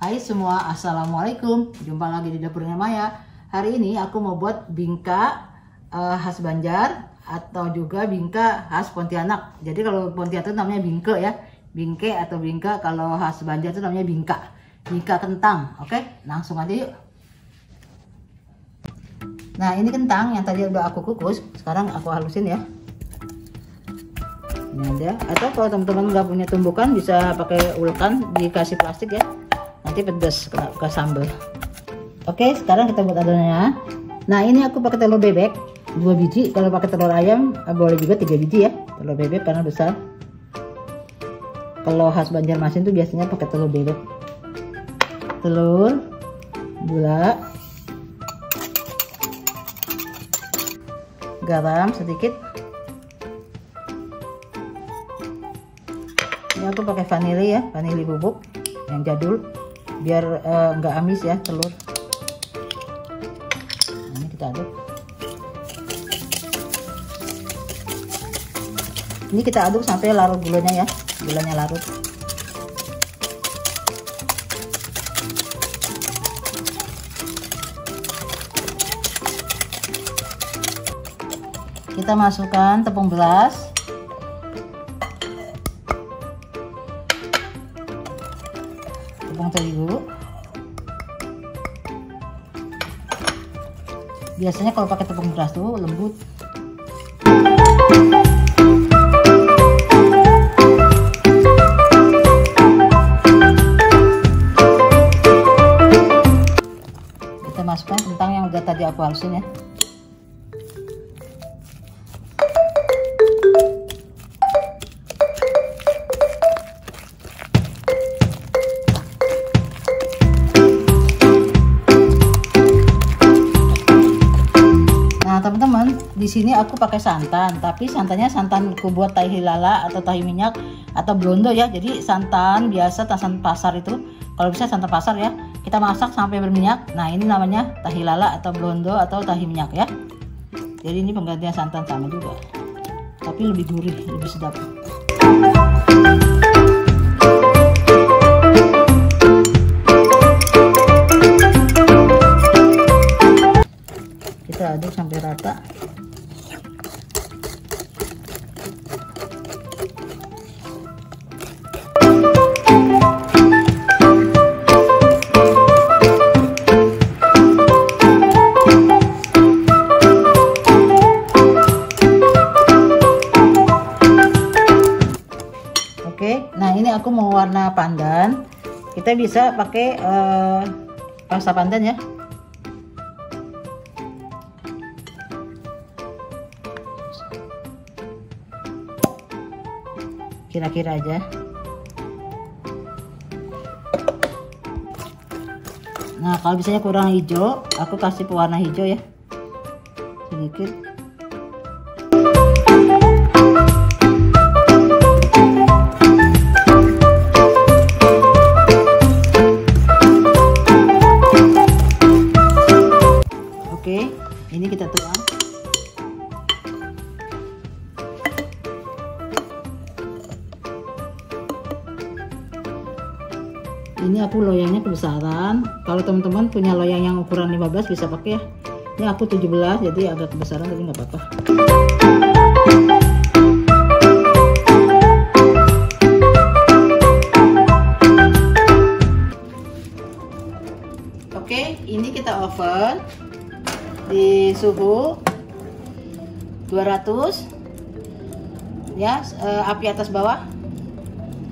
Hai semua, assalamualaikum. Jumpa lagi di dapurnya Maya. Hari ini aku mau buat bingka khas Banjar atau juga bingka khas Pontianak. Jadi kalau Pontianak itu namanya bingke ya, bingke atau bingka. Kalau khas Banjar itu namanya bingka, bingka kentang. Oke, langsung aja yuk. Nah ini kentang yang tadi udah aku kukus, sekarang aku halusin ya. Ini ada. Atau kalau teman-teman nggak punya tumbukan bisa pakai ulekan, dikasih plastik ya. Nanti pedas ke sambal. Oke, sekarang kita buat adonannya. Nah ini aku pakai telur bebek 2 biji. Kalau pakai telur ayam boleh juga 3 biji ya. Telur bebek karena besar. Kalau khas Banjarmasin tuh biasanya pakai telur bebek. Telur, gula, garam sedikit. Ini aku pakai vanili ya, vanili bubuk yang jadul, biar nggak amis ya telur. Nah, ini kita aduk. Ini kita aduk sampai larut gulanya ya, gulanya larut. Kita masukkan tepung beras, tepung terigu. Biasanya kalau pakai tepung beras tuh lembut. Kita masukkan kentang yang udah tadi aku halusin ya. Teman-teman, di sini aku pakai santan, tapi santannya santan aku buat tahi lala atau tahi minyak atau blondo ya. Jadi santan biasa, santan pasar itu, kalau bisa santan pasar ya. Kita masak sampai berminyak. Nah ini namanya tahi lala atau blondo atau tahi minyak ya. Jadi ini penggantian santan sama juga, tapi lebih gurih, lebih sedap. Kita aduk sampai rata. Oke, nah ini aku mau warna pandan. Kita bisa pakai pasta pandan ya. Kira-kira aja. Nah kalau misalnya kurang hijau, aku kasih pewarna hijau ya, sedikit. Oke, ini kita tuang. Ini aku loyangnya kebesaran. Kalau teman-teman punya loyang yang ukuran 15 bisa pakai ya. Ini aku 17 jadi agak kebesaran tapi nggak apa-apa. Oke, ini kita oven di suhu 200 ya, api atas bawah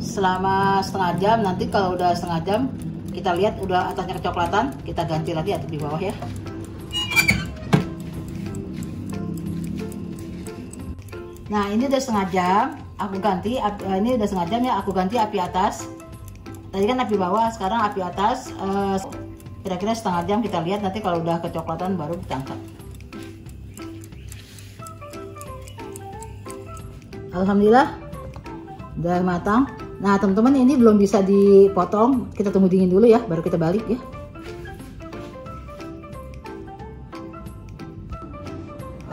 selama setengah jam. Nanti kalau udah setengah jam kita lihat udah atasnya kecoklatan, kita ganti lagi atau di bawah ya. Nah ini udah setengah jam aku ganti, ini udah setengah jam ya aku ganti api atas. Tadi kan api bawah, sekarang api atas. Kira-kira setengah jam kita lihat, nanti kalau udah kecoklatan baru kita angkat. Alhamdulillah udah matang. Nah teman-teman, ini belum bisa dipotong, kita tunggu dingin dulu ya, baru kita balik ya.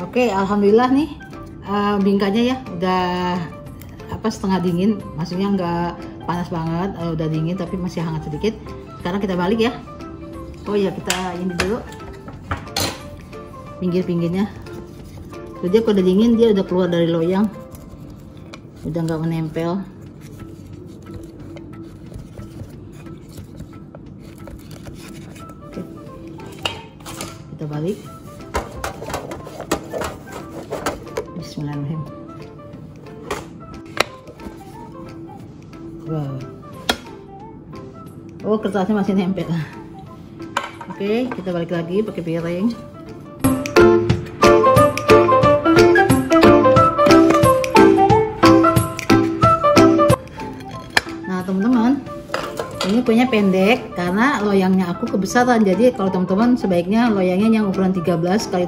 Oke, alhamdulillah nih bingkanya ya udah setengah dingin, maksudnya nggak panas banget, udah dingin tapi masih hangat sedikit. Sekarang kita balik ya. Oh ya, kita ini dulu pinggir-pinggirnya. Dia kalau udah dingin dia udah keluar dari loyang, udah nggak menempel. Oke. Kita balik. Bismillahirrahmanirrahim. Wow. Oh, kertasnya masih nempel. Oke, kita balik lagi pakai piring. Nah, teman-teman, ini kuenya pendek karena loyangnya aku kebesaran. Jadi kalau teman-teman sebaiknya loyangnya yang ukuran 13 x 7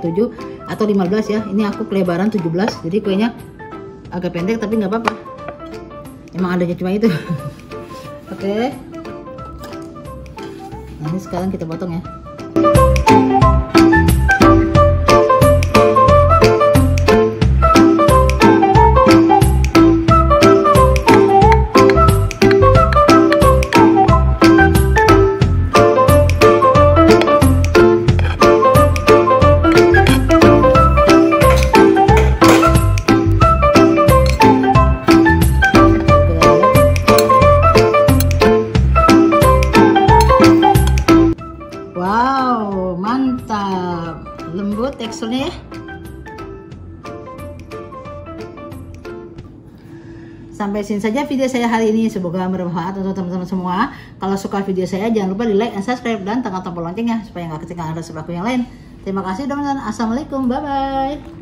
atau 15 ya. Ini aku kelebaran 17. Jadi kuenya agak pendek tapi nggak apa-apa. Emang adanya cuma itu. Oke. Nah, ini sekarang kita potong ya. Wow, mantap, lembut teksturnya ya. Sampai sini saja video saya hari ini, semoga bermanfaat untuk teman-teman semua. Kalau suka video saya jangan lupa di like dan subscribe dan tekan tombol loncengnya supaya nggak ketinggalan resep aku yang lain. Terima kasih teman-teman, assalamualaikum, bye bye.